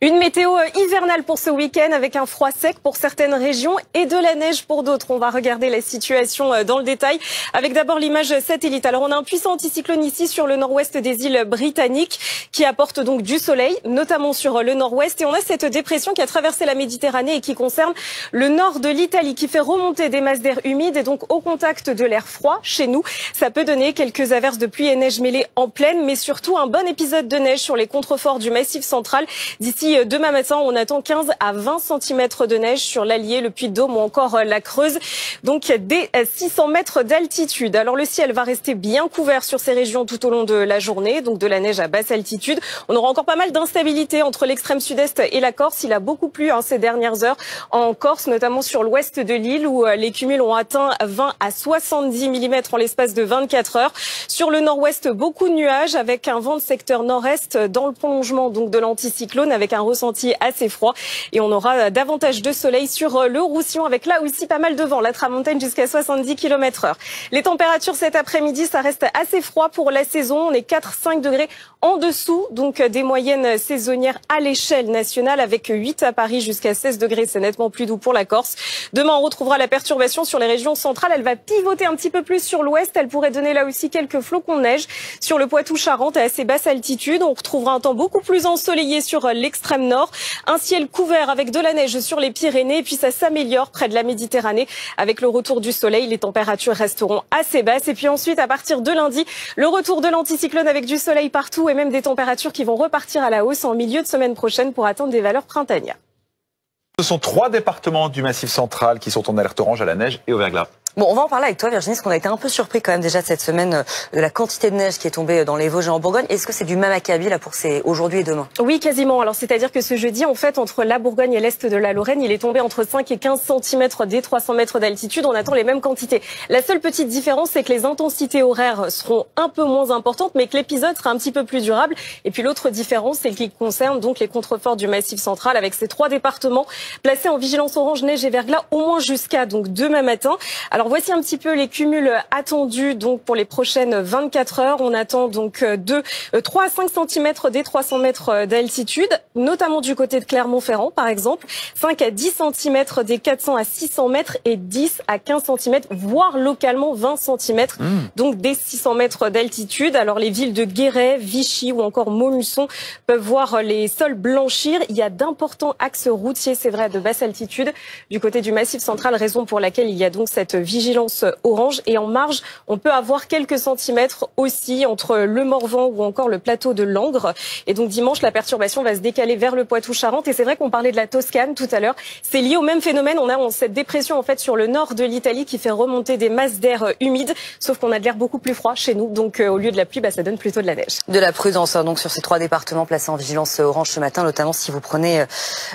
Une météo hivernale pour ce week-end avec un froid sec pour certaines régions et de la neige pour d'autres. On va regarder la situation dans le détail avec d'abord l'image satellite. Alors on a un puissant anticyclone ici sur le nord-ouest des îles britanniques qui apporte donc du soleil, notamment sur le nord-ouest. Et on a cette dépression qui a traversé la Méditerranée et qui concerne le nord de l'Italie qui fait remonter des masses d'air humides et donc au contact de l'air froid chez nous. Ça peut donner quelques averses de pluie et neige mêlées en plaine, mais surtout un bon épisode de neige sur les contreforts du Massif central. D'ici demain matin, on attend 15 à 20 cm de neige sur l'Allier, le Puy-de-Dôme ou encore la Creuse, donc dès 600 mètres d'altitude. Alors le ciel va rester bien couvert sur ces régions tout au long de la journée, donc de la neige à basse altitude. On aura encore pas mal d'instabilité entre l'extrême sud-est et la Corse. Il a beaucoup plu ces dernières heures en Corse, notamment sur l'ouest de l'île où les cumuls ont atteint 20 à 70 mm en l'espace de 24 heures. Sur le nord-ouest, beaucoup de nuages avec un vent de secteur nord-est dans le prolongement donc de l'anticyclone avec un ressenti assez froid. Et on aura davantage de soleil sur le Roussillon avec là aussi pas mal de vent, la tramontane jusqu'à 70 km/h. Les températures cet après-midi, ça reste assez froid pour la saison. On est 4-5 degrés en dessous donc des moyennes saisonnières à l'échelle nationale avec 8 à Paris jusqu'à 16 degrés. C'est nettement plus doux pour la Corse. Demain, on retrouvera la perturbation sur les régions centrales. Elle va pivoter un petit peu plus sur l'ouest. Elle pourrait donner là aussi quelques flocons de neige sur le Poitou-Charentes à assez basse altitude. On retrouvera un temps beaucoup plus ensoleillé sur l'extrême nord. Un ciel couvert avec de la neige sur les Pyrénées. Et puis ça s'améliore près de la Méditerranée avec le retour du soleil. Les températures resteront assez basses. Et puis ensuite, à partir de lundi, le retour de l'anticyclone avec du soleil partout et même des températures qui vont repartir à la hausse en milieu de semaine prochaine pour atteindre des valeurs printanières. Ce sont 3 départements du Massif central qui sont en alerte orange à la neige et au verglas. Bon, on va en parler avec toi, Virginie, parce qu'on a été un peu surpris quand même déjà cette semaine de la quantité de neige qui est tombée dans les Vosges et en Bourgogne. Est-ce que c'est du même acabit là pour aujourd'hui et demain? Oui, quasiment. Alors c'est-à-dire que ce jeudi, en fait, entre la Bourgogne et l'est de la Lorraine, il est tombé entre 5 et 15 cm dès 300 mètres d'altitude. On attend les mêmes quantités. La seule petite différence, c'est que les intensités horaires seront un peu moins importantes, mais que l'épisode sera un petit peu plus durable. Et puis l'autre différence, c'est qu'il concerne donc les contreforts du Massif central, avec ces 3 départements placés en vigilance orange, neige et verglas, au moins jusqu'à donc demain matin. Alors voici un petit peu les cumuls attendus donc pour les prochaines 24 heures. On attend donc 3 à 5 cm des 300 mètres d'altitude, notamment du côté de Clermont-Ferrand par exemple, 5 à 10 cm des 400 à 600 mètres et 10 à 15 cm, voire localement 20 cm, donc des 600 mètres d'altitude. Alors les villes de Guéret, Vichy ou encore Montluçon peuvent voir les sols blanchir. Il y a d'importants axes routiers, c'est vrai, de basse altitude du côté du Massif central, raison pour laquelle il y a donc cette vigilance orange. Et en marge, on peut avoir quelques centimètres aussi entre le Morvan ou encore le plateau de Langres. Et donc dimanche, la perturbation va se décaler vers le Poitou-Charentes. Et c'est vrai qu'on parlait de la Toscane tout à l'heure. C'est lié au même phénomène. On a cette dépression en fait sur le nord de l'Italie qui fait remonter des masses d'air humides. Sauf qu'on a de l'air beaucoup plus froid chez nous. Donc au lieu de la pluie, ça donne plutôt de la neige. De la prudence donc sur ces 3 départements placés en vigilance orange ce matin, notamment si vous prenez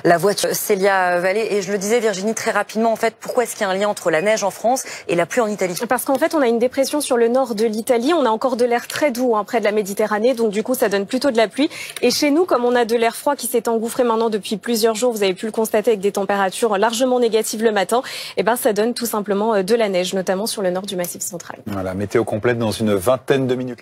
la voiture. Célia Vallée, et je le disais Virginie très rapidement, en fait, pourquoi est-ce qu'il y a un lien entre la neige en France et la pluie en Italie? Parce qu'en fait, on a une dépression sur le nord de l'Italie. On a encore de l'air très doux près de la Méditerranée. Donc, du coup, ça donne plutôt de la pluie. Et chez nous, comme on a de l'air froid qui s'est engouffré maintenant depuis plusieurs jours, vous avez pu le constater avec des températures largement négatives le matin, et ça donne tout simplement de la neige, notamment sur le nord du Massif central. Voilà, météo complète dans une vingtaine de minutes.